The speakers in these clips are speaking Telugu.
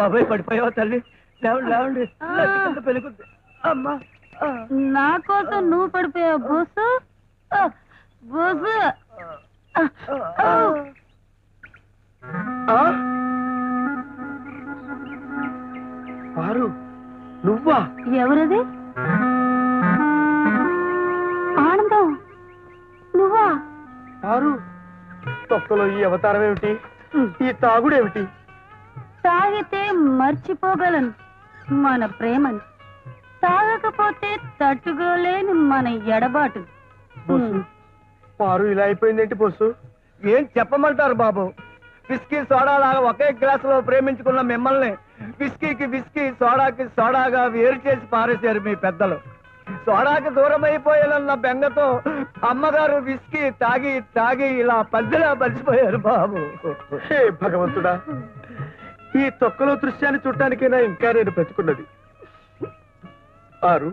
బాబాయ్ పడిపోయావా తల్లి? లేవండి లేవండి, పెరుగుద్ది. అమ్మా, నా కోసం నువ్వు పడిపోయావు బోసు. బోసు పారు, నువ్వా? ఎవరది? ఆనందం, నువ్వా? పారు, తొక్కలో ఈ అవతారం ఏమిటి? ఈ తాగుడేమిటి? తాగితే మర్చిపోగలను మన ప్రేమని, తాగకపోతే తట్టుకోలేని మన ఎడబాటు. పారు ఇలా అయిపోయిందేంటి బొస్సు? ఏం చెప్పమంటారు బాబు? విస్కీ సోడా లాగా ఒకే గ్లాస్ లో ప్రేమించుకున్న మిమ్మల్ని విస్కీకి విస్కీ, సోడాకి సోడాగా వేరు చేసి పారేశారు మీ పెద్దలు. సోడాకి దూరం అయిపోయాలన్న బెంగతో అమ్మగారు విస్కీ తాగి తాగి ఇలా పద్దెలా మర్చిపోయారు బాబు. హే భగవంతుడా, ఈ తొక్కలో దృశ్యాన్ని చూడటానికైనా ఇంకా నేను బ్రతుకున్నది. ఆరు,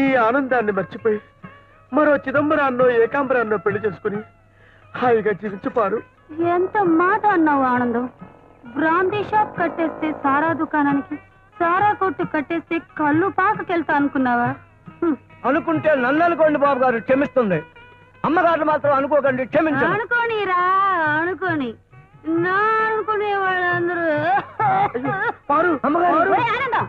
ఈ ఆనందాన్ని మర్చిపోయి మరో చిదంబరాన్నో ఏకాంబరాన్నో పెళ్లి చేసుకుని హాయిగా జీవించుపారు. ఎంత మాట అన్నావు ఆనందం. బ్రాందీ షాప్ కట్టేస్తే సారా దుకాణానికి, సారా కొట్టు కట్టేస్తే కళ్ళు పాకకెళ్తా అనుకున్నావా? అనుకుంటే నన్ను అనుకోండి బాబు గారు, క్షమిస్తుంది. అమ్మగారు మాత్రం అనుకోకండి, క్షమించండి. అనుకోనిరా, అనుకోని నా అనుకునే వాళ్ళందరూ. ఆనందం,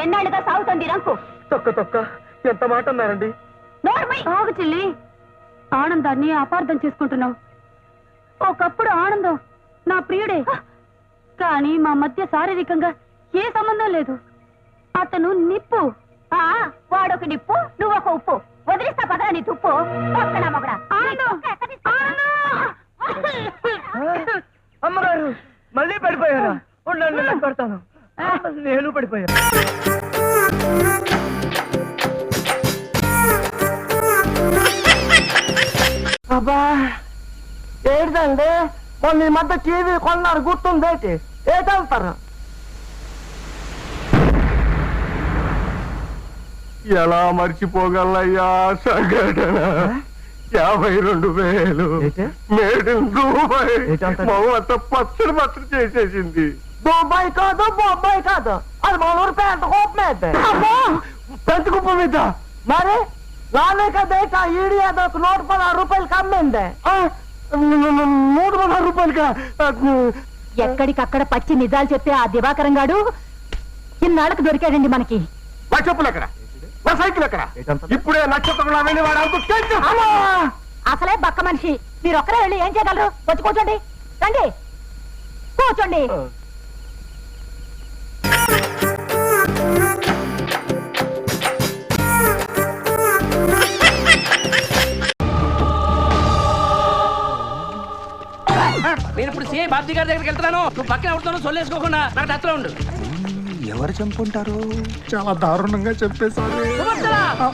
ఎన్నాళ్ళుగా సాగుతుంది రంకు? తొక్క తొక్క ఎంత మాట అన్నారండి? ఆగు చెల్లి, ఆనందాన్ని అపార్థం చేసుకుంటున్నావు. ఒకప్పుడు ఆనందం నా ప్రియుడే, కానీ మా మధ్య శారీరకంగా ఏ సంబంధం లేదు. అతను నిప్పు. వాడొక నిప్పు, నువ్వు ఒక ఉప్పు. వదిలిస్తా పదరా నీ తుప్పు. అమ్మగారు మళ్ళీ పడిపోయారా? ఉండండి, నేను పడతాను. నేను పడిపోయాను. అబ్బా ఏడుదండి, కొన్ని మధ్య టీవీ కొన్నారు, గుర్తుందేటి? ఏటవుతారు? ఎలా మర్చిపోగలయ్యా సంఘటన? 52,000 మేడ్ ఇన్ దుబాయ్. అంత పచ్చడి పచ్చడి చేసేసింది. దుబాయ్ కాదు, బొంబాయి కాదు, అది మన ఊరు పెంట కుప్ప మీద. పెంట కుప్ప మీద మరి లానే కదా ఈడియాదో 116 రూపాయలకి అమ్మింది. 116 రూపాయలకా? ఎక్కడికక్కడ పచ్చి నిజాలు చెప్పే ఆ దివాకరం గాడు ఇన్నాళ్ళకి దొరికాడండి మనకి. చెప్పులు ఎక్కడ, సైకిల్ ఎక్కడ? ఇప్పుడే నక్షత్రం వెళ్ళి వాడు అసలే బక్క మనిషి. మీరు ఒక్కరే వెళ్ళి ఏం చేయగలరు? వచ్చి కూర్చోండి, రండి కూర్చోండి. నేను ఇప్పుడు సిఐ బాబ్జీ గారి దగ్గరికి వెళ్తున్నాను. నువ్వు పక్కన ఎవరితోనూ సొల్లేసుకోకుండా నాకు టచ్లో ఉండు. ఎవరు చంపుంటారు? చాలా దారుణంగా చెప్పేశారు.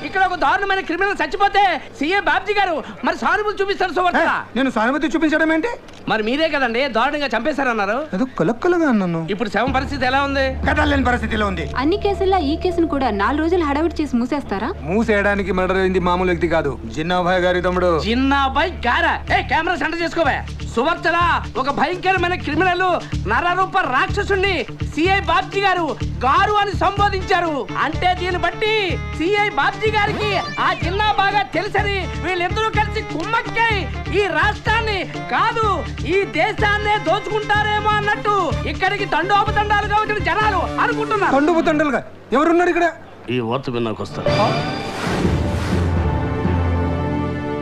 ఇక్కడ ఒక దారుణమైన క్రిమినల్ చచ్చిపోతే సీఏ బాబ్జీ గారు మరి సానుభూతి చూపిస్తారు. సువర్తల, నేను సానుభూతి చూపించడం ఏంటి? మరి మీరే కదండి దారుణంగా చంపేశారన్నారు. ఏదో కలక్కలుగా అన్నాను. ఇప్పుడు శవం పరిస్థితి ఎలా ఉంది? కదలేని పరిస్థితిలో ఉంది. అన్ని కేసుల్లో ఈ కేసును కూడా 4 రోజులు హడావిడి చేసి మూసేస్తారా? మూసేయడానికి మర్డర్ అయింది మామూలు వ్యక్తి కాదు, జిన్నాభాయ్ గారి తమ్ముడు. జిన్నాభాయ్ గారా? Camera centre చేసుకోవా. సువర్తల, ఒక భయంకరమైన క్రిమినల్ నరరూప రాక్షసుని సిఐ బాబ్జీ గారు గారు అని సంబోధించారు. అంటే దీన్ని బట్టి సిఐ బాబ్జీ గారికి ఆ జిన్నా బాగా తెలుసని వీళ్ళిద్దరూ కలిసి కుమ్మక్కై ఈ రాష్ట్రాన్ని కాదు ఈ దేశాన్నే దోచుకుంటారేమో అన్నట్టు ఇక్కడికి తండోపతండాలుగా వచ్చిన జనాలు అనుకుంటున్నారు. తండోపతండాలుగా ఎవరున్నారు ఇక్కడ? ఈ వార్త విన్నాక వస్తారు.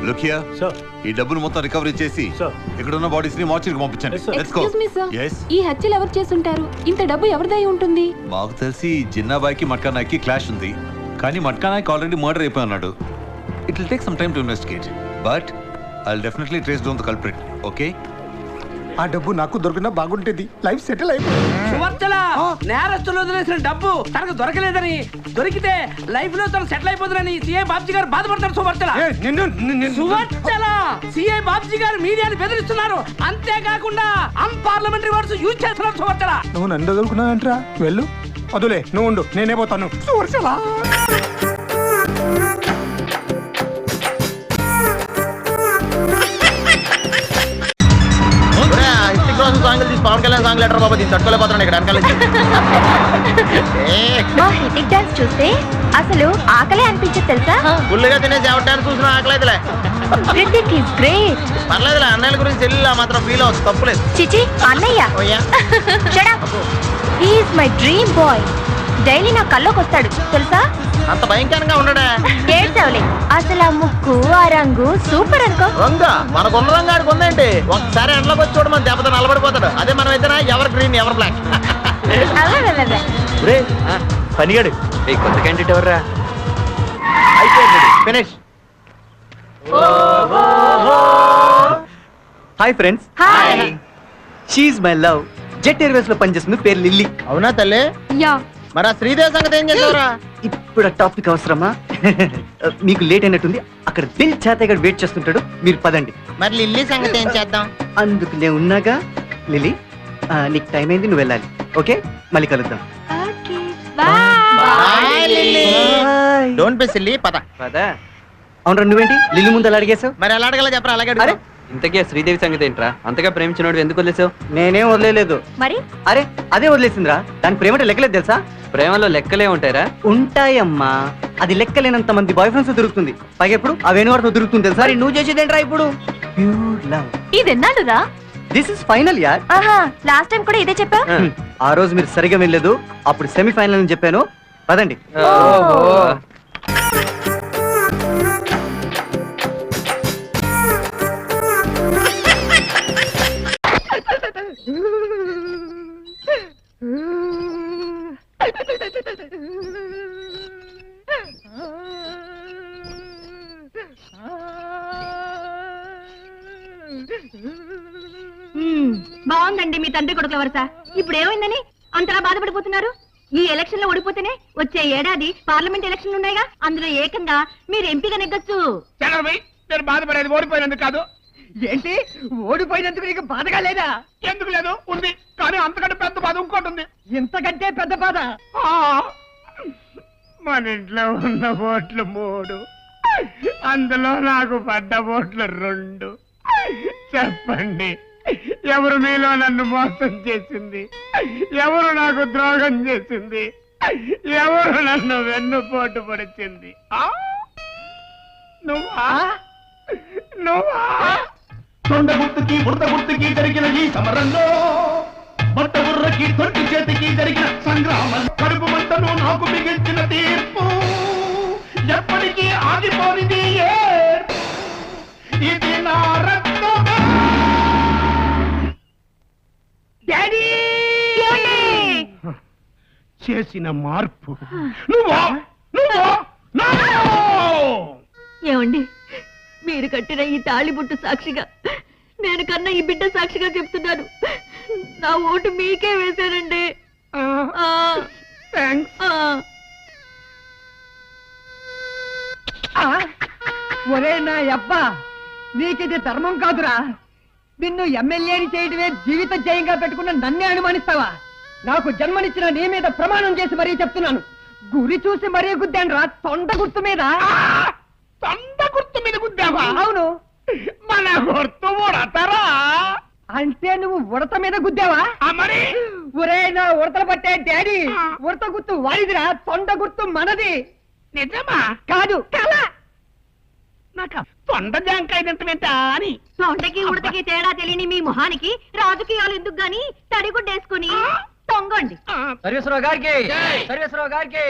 లుకియా, ఈ డబ్బులు మొత్తం రికవరీ చేసి ఇక్కడ ఉన్న బాడీస్ ని మార్చికి పంపించండి. ఎక్స్క్యూజ్ మీ సర్, ఈ హత్యలు ఎవరు చేసుంటారు? ఇంత డబ్బు ఎవరిదై ఉంటుంది? మాకు తెలిసి జిన్నాబాయ్కి మట్కానాయ్కి క్లాష్ ఉంది, కానీ మట్కానాయ్కి ఆల్రెడీ మర్డర్ అయిపోయి ఉన్నాడు. It will take some time to investigate, but I will definitely trace down the culprit. Okay, ఆ డబ్బు నాకు దొరికినా బాగుంటేది, లైఫ్ సెటిల్ అయిపోయింది. సువర్చల, నేరస్తులు వదిలేసిన డబ్బు తనకు దొరకలేదని, దొరికితే లైఫ్ లో తను సెటిల్ అయిపోతుందని సిఐ బాబ్జీ గారు బాధపడతారు. సువర్చల, సువర్చల, సిఐ బాబ్జీ గారు మీడియాని బెదిరిస్తున్నారు. అంతేకాకుండా అన్పార్లమెంటరీ వర్డ్స్ యూజ్ చేస్తున్నారు. సువర్చల, నువ్వు నన్ను వదులుకున్నావంటరా? వెళ్ళు, వదులే, నువ్వు ఉండు, నేనే పోతాను. సువర్చల. సాంగ్లు తీసి పవన్ కళ్యాణ్ సాంగ్ లెటర్ బాబా దీన్ని తట్టుకోలేకపోతున్నాడు ఇక్కడ వెనకాల మా హిటిక్ డాన్స్ చూస్తే అసలు ఆకలే అనిపించదు తెలుసా? ఫుల్గా తినేసి ఎవరి డాన్స్ చూసినా ఆకలేదులే. Hrithik is great. పర్లేదులే, అన్నయ్యల గురించి చెల్లి మాత్రం ఫీల్ అవుతుంది, తప్పులేదు. చిచి అన్నయ్య. Shut up. He is my dream boy. Daily నా కల్లోకి వస్తాడు తెలుసా? అంత భయంకరంగా ఉండడా? ఏడ్చావులే. అసలు ఆ ముక్కు ఆ రంగు సూపర్ అనుకో. రంగా మనకున్న రంగు ఆడికి ఉందేంటి? ఒకసారి ఎండలోకి వచ్చి చూడ మన దెబ్బతో నలబడిపోతాడు. అదే మనం అయితేనా ఎవరు గ్రీన్ ఎవరు బ్లాక్. పనిగాడు కొత్త క్యాండిడేట్ ఎవర్రా? Finish. Hi friends. Hi. She my love. Jet Airways లో పనిచేస్తుంది, పేరు లిల్లీ. అవునా తల్లి? యా. మరి ఆ శ్రీదేవి సంగతి ఏం చేసావురా? ఇప్పుడు ఆ టాపిక్ అవసరమా? మీకు లేట్ అయినట్టుంది, అక్కడ దిల్ చేతగా వెయిట్ చేస్తుంటాడు, మీరు పదండి. మరి లిల్లీ సంగతి ఏం చేద్దాం? అందుకు నేను ఉన్నాగా. లిల్లీ నీకు టైం అయింది, నువ్వు వెళ్ళాలి. ఓకే, మళ్ళీ కలుద్దాం. Okay bye. Don't be silly, పద. అవునరా, నువ్వేంటి లిల్లీ ముందు అలా అడిగేసావు? మరి ఎలా అడగల చెప్పరా? అలాగే అరే అడుగు. ఇంతకీ శ్రీదేవి సంగతి ఏంట్రా? అంతగా ప్రేమించినోడు ఎందుకు వదిలేసావు? నేనేం వదిలేదు. మరి అరే అదే వదిలేసిందిరా, దాని ప్రేమ లెక్కలేదు తెలుసా? ప్రేమలో లెక్కలే ఉంటాయరా? ఉంటాయమ్మా, అది లెక్కలేనంత మంది బాయ్ ఫ్రెండ్స్ దొరుకుతుంది. పైగా ఎప్పుడు ఆ వేణువారితో దొరుకుతుంది తెలుసా? నువ్వు చేసేదేంట్రా ఇప్పుడు? Pure love. ఇది ఎన్నాడురా? దిస్ ఇస్ ఫైనల్ యార్. ఆహా, లాస్ట్ టైం కూడా ఇదే చెప్పా. ఆ రోజు మీరు సరిగా వెళ్ళలేదు, అప్పుడు సెమీఫైనల్ అని చెప్పాను. పదండి. బాగుందండి మీ తండ్రి కొడుకుల వరుస. ఇప్పుడు ఏమైందని అంతలా బాధపడిపోతున్నారు? ఈ ఎలక్షన్ లో ఓడిపోతేనే వచ్చే ఏడాది పార్లమెంట్ ఎలక్షన్లు ఉన్నాయిగా, అందులో ఏకంగా మీరు ఎంపీగా నెగ్గొచ్చు. నేను బాధపడేది ఓడిపోయినందుకు కాదు. ఏంటి ఓడిపోయినందుకు నీకు బాధగా లేదా? ఎందుకు లేదు, ఉంది. కానీ అంతకంటే పెద్ద బాధ ఇంకోటి ఉంది. ఇంతకంటే పెద్ద బాధ? మన ఇంట్లో ఉన్న ఓట్లు 3, అందులో నాకు పడ్డ ఓట్లు 2. చెప్పండి, ఎవరు మీలో నన్ను మోసం చేసింది? ఎవరు నాకు ద్రోహం చేసింది? ఎవరు నన్ను వెన్నుపోటు పొడిచింది? నువ్వా? నువ్వా? తొండ గుర్తుకి బురద గుర్తుకి జరిగిన ఈ సమరంలో, బట్ట బుర్రకి తొట్టి చేతికి జరిగిన సంగ్రామం, కడుపు మంటను నాకు మిగిల్చిన తీర్పు ఎప్పటికీ ఆగిపోనిది. ఇది నా రక్తమే. డాడీ చేసిన మార్పు నువ్వా? నువ్వా? ఏమండి, మీరు కట్టిన ఈ తాళిబుట్టు సాక్షిగా, నేను కన్నా ఈ బిడ్డ సాక్షిగా చెప్తున్నాను, నా ఓటు మీకే వేశానండి. ఒరే నా అబ్బా, నీకిది ధర్మం కాదురా. నిన్ను ఎమ్మెల్యేని చేయడమే జీవిత జయంగా పెట్టుకున్న నన్నే అనుమానిస్తావా? నాకు జన్మనిచ్చిన నీ మీద ప్రమాణం చేసి మరీ చెప్తున్నాను, గురి చూసి మరీ గుద్దాను రా, తొండ గుర్తు మీద. తొండ గుర్తు మీద గుద్దావా? అవును. మన గుర్తు ఉడతరా? అంటే నువ్వు ఉడత మీద గుద్దావా? మరి ఒరే నా ఉడతలు పట్టే డాడీ, ఉడత గుర్తు వాడిదిరా, తొండ గుర్తు మనది. నిజమా? కాదు కళ. నాకు తొండ జాంకాయ తింటమేంటా అని. తొండకి ఉడతకి తేడా తెలియని మీ మొహానికి రాజకీయాలు ఎందుకు గాని తడిగుడ్డేసుకుని తొంగండి. సర్వేశ్వరరావు గారికి, సర్వేశ్వరరావు గారికి,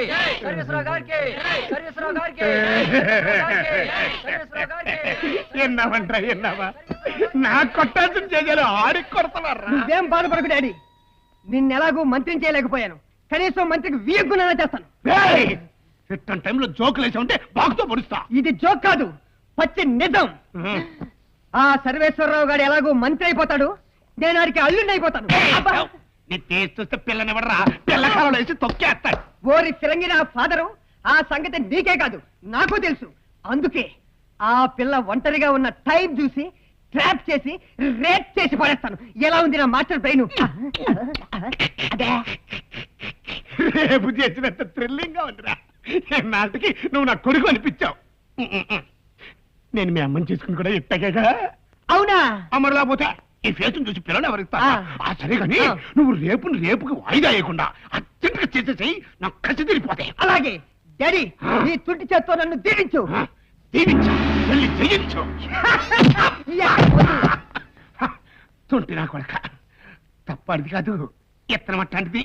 సర్వేశ్వరరావు గారికి, సర్వేశ్వరరావు గారికి, సర్వేశ్వరరావు గారికి. ఎన్నావంటా ఎన్నావా? నాకు కొట్టాల్సిన చేయాలి, ఆడికి కొడతావారా? నువ్వేం బాధపడకు డాడీ, నిన్నెలాగూ మంత్రిని చేయలేకపోయాను, కనీసం మంత్రికి వీయగ్గునా చేస్తాను. ఇట్టని టైంలో జోకులు వేసా ఉంటే బాగుతో పొడుస్తా. ఇది జోక్ కాదు, పచ్చి నిజం. ఆ సర్వేశ్వరరావు గారు ఎలాగూ మంత్రి అయిపోతాడు, నేను ఆడికి అల్లుండి అయిపోతాను. నీ టేస్ట్ చూస్తే పిల్లనివ్వడరా, పిల్లకాలలో వేసి తొక్కేస్తాడు. ఓరి ఫిరంగిన ఫాదరు, ఆ సంగతి నీకే కాదు నాకు తెలుసు. అందుకే ఆ పిల్ల ఒంటరిగా ఉన్న టైం చూసి ట్రాప్ చేసి రేప్ చేసి పడేస్తాను. ఎలా ఉంది నా మాస్టర్ బ్రెయిన్? రేపు చేసినంత థ్రిల్లింగ్ గా ఉందిరా. నాటికి నువ్వు నా కొడుకు అనిపించావు. నేను మీ అమ్మని చేసుకుని కూడా ఇట్టగా. అవునా? అమ్మరు లేకపోతే ఈ ఫేసును చూసి పిల్లలు ఎవరిస్తా సరే కానీ నువ్వు రేపుకి వాయిదా వేయకుండా అర్జెంట్గా చేసేసి నాకు కసి తిరిగిపోతాయి. అలాగే డాడీ నీ తుట్టి చేత్తో నన్ను దీవించు. దీవించు, వెళ్ళి జయించు. తుంటి నా కొడక తప్పటిది కాదు, ఎత్తనం అట్లాంటిది.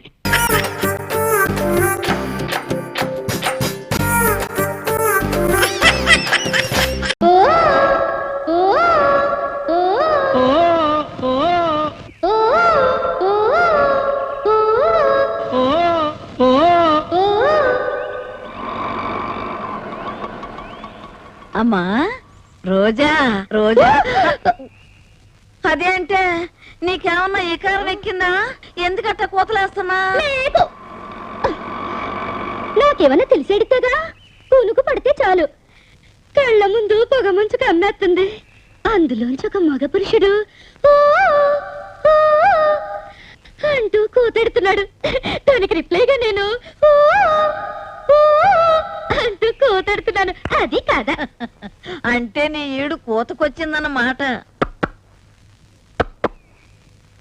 అమ్మా రోజా రోజా అదేంటే నీకేమన్నా ఈ కారం ఎక్కిందా? ఎందుకట్ట కోతలేస్తున్నా? నాకేమన్నా తెలిసేది కదా, పూనుకు పడితే చాలు కళ్ళ ముందు పొగ ముంచు కమ్మేస్తుంది. అందులోంచి ఒక మగ పురుషుడు "ఓ, ఓ" అంటూ కూతెడుతున్నాడు. దానికి రిప్లైగా నేను "ఓ, ఓ" అంటూ కూతెడుతున్నాను. అది కాదా? అంటే నీ ఈడు కూతకొచ్చిందన్నమాట.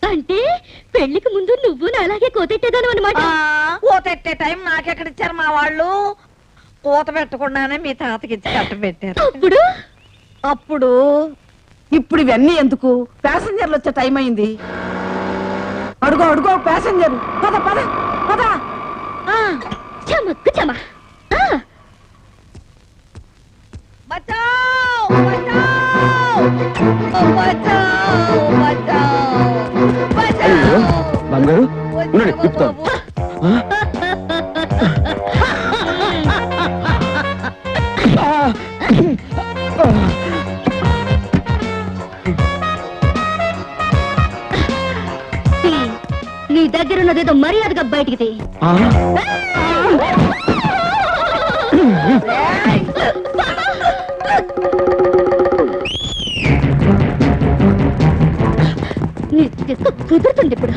అంటే పెళ్లికి ముందు నువ్వు అలాగే కోతెట్టేదాను అనమాట. కోతెట్టే టైం నాకెక్కడిచ్చారు మా వాళ్ళు? కోత పెట్టకుండానే మీ తాతకి ఇచ్చి కట్ట పెట్టారు. అప్పుడు ఇప్పుడు ఇవన్నీ ఎందుకు? ప్యాసింజర్లు వచ్చే టైం అయింది. అడుగో అడుగో ప్యాసింజర్. పద పద పద. చమక్కు చమ. బచావ్ బచావ్ బచావ్ బచావ్. బంగారు చెప్తాను. నీ దగ్గర ఉన్నదేదో మర్యాదగా బయటికి తీ. కుదురుతుంది ఇప్పుడు.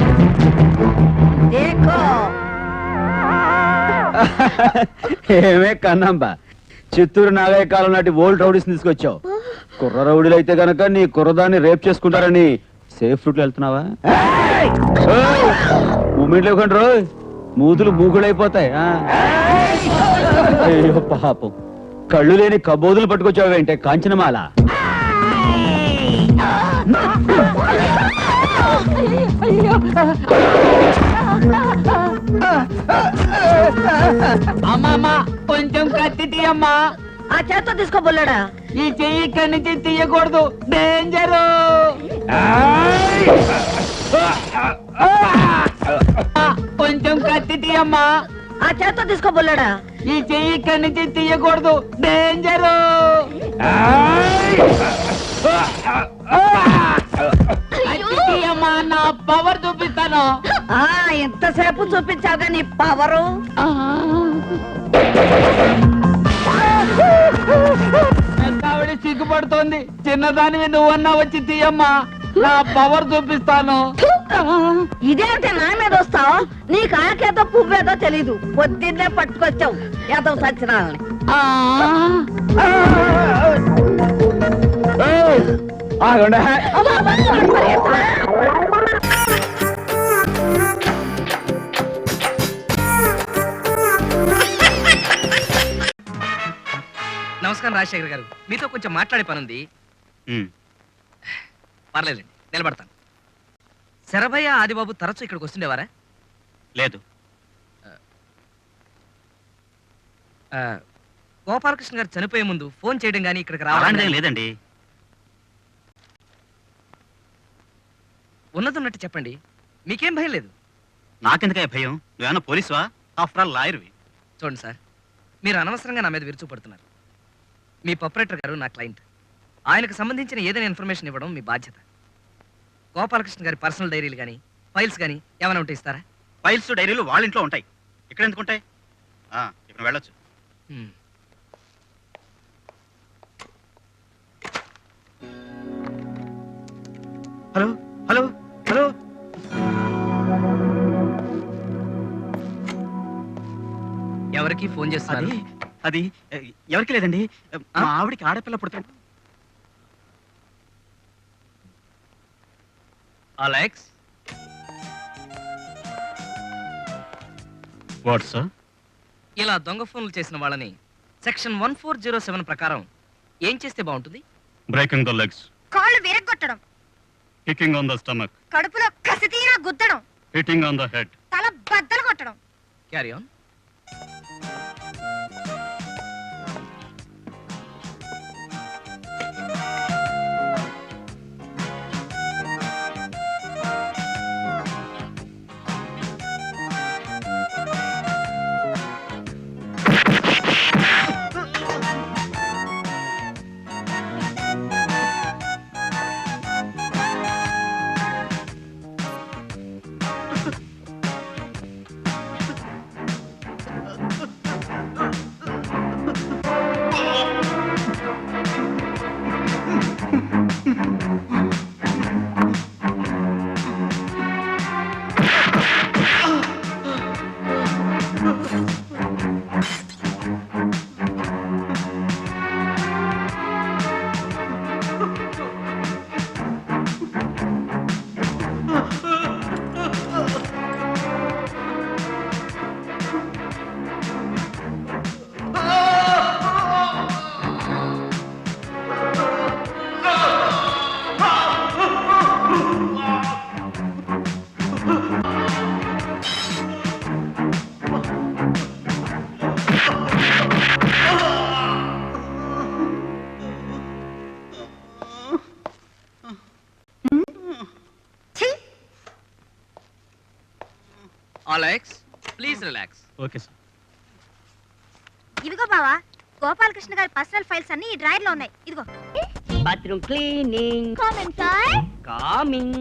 ఏమే కన్నాంబా, చిత్తూరు నాగయ్య కాలం నాటి ఓల్డ్ రౌడీస్ తీసుకొచ్చావు. కుర్ర రౌడీలు అయితే గనక నీ కుర్రదాన్ని రేప్ చేసుకుంటారని సేఫ్ రూట్ వెళ్తున్నావా? మూమెంట్ లేకుండా రోయ్, మూతులు మూకుడైపోతాయి. అయ్యో పాపం, కళ్ళు లేని కబోదులు పట్టుకొచ్చావేంటే కాంచనమాల. అమ్మా కొంచెం కత్తి తీయమ్మా. ఆ చేత్తో తీసుకోబోలేడా? ఈ చెయ్యి ఇక్కడి నుంచి తీయకూడదు, డేంజరు. కొంచెం కత్తి తీయమ్మా. ఆ చేత్తో తీసుకోబోలేడా? ఈ చెయ్యి ఇక్కడి నుంచి తీయకూడదు, డేంజరు. తీయమ్మా, నా పవర్ చూపిస్తాను. ఎంతసేపు చూపించావుగా నీ పవరు? ఆవిడ సిగ్గుపడుతోంది. చిన్నదానివి నువ్వన్నా వచ్చి తీయమ్మా, నా పవర్ చూపిస్తాను. ఇదేంటే నా మీద వస్తావు? నీ కాకేదో పువ్వేదో తెలీదు, పొద్దున్నే పట్టుకొచ్చావు ఏదో సచ్చినాలని. నమస్కారం రాజశేఖర్ గారు, మీతో కొంచెం మాట్లాడే పనుంది. పర్లేదండి, నిలబడతాను. శరభయ్య ఆదిబాబు తరచూ ఇక్కడికి వస్తుండేవారా? లేదు. గోపాలకృష్ణ గారు చనిపోయే ముందు ఫోన్ చేయడం కానీ ఇక్కడికి రావడం లేదండి. ఉన్నతున్నట్టు చెప్పండి, మీకేం భయం లేదు. నాకెందుకే భయం? నువ్వేమన్నా పోలీసువా? After all లాయర్వి. చూడండి సార్, మీరు అనవసరంగా నా మీద విరుచుపడుతున్నారు. మీ ప్రొపరేటర్ గారు నా క్లయింట్. ఆయనకు సంబంధించిన ఏదైనా ఇన్ఫర్మేషన్ ఇవ్వడం మీ బాధ్యత. గోపాలకృష్ణ గారి పర్సనల్ డైరీలు కానీ ఫైల్స్ కానీ ఏమైనా ఉంటే ఇస్తారా? ఫైల్స్ డైరీలు వాళ్ళ ఇంట్లో ఉంటాయి, ఇక్కడ ఎందుకు ఉంటాయి? ఇప్పుడు వెళ్ళొచ్చు. హలో హలో హలో, ఎవరికి ఫోన్ చేస్తున్నారు? అది ఎవరికి లేదండి, మా ఆవిడికి ఆడపిల్ల పుడుతుంది. Alex what sir? ఇలా దొంగ ఫోన్లు చేసిన వాళ్ళని సెక్షన్ 1407 ప్రకారం ఏం చేస్తే బాగుంటుంది? బ్రేకింగ్ ద లెగ్స్, కాళ్ళు విరగ్గొట్టడం, కికింగ్ ఆన్ ద స్టమక్, కడుపులో కసితీరా గుద్దడం, హిట్టింగ్ ఆన్ ద హెడ్. తల బద్దలు కొట్టడం. Carry on. Alex please relax. Okay sir. ఇదిగో బావా, గోపాలకృష్ణ గారి పర్సనల్ ఫైల్స్ అన్ని ఈ డ్రాయర్ లో ఉన్నాయి. ఇదిగో. Bathroom cleaning comment sir. Coming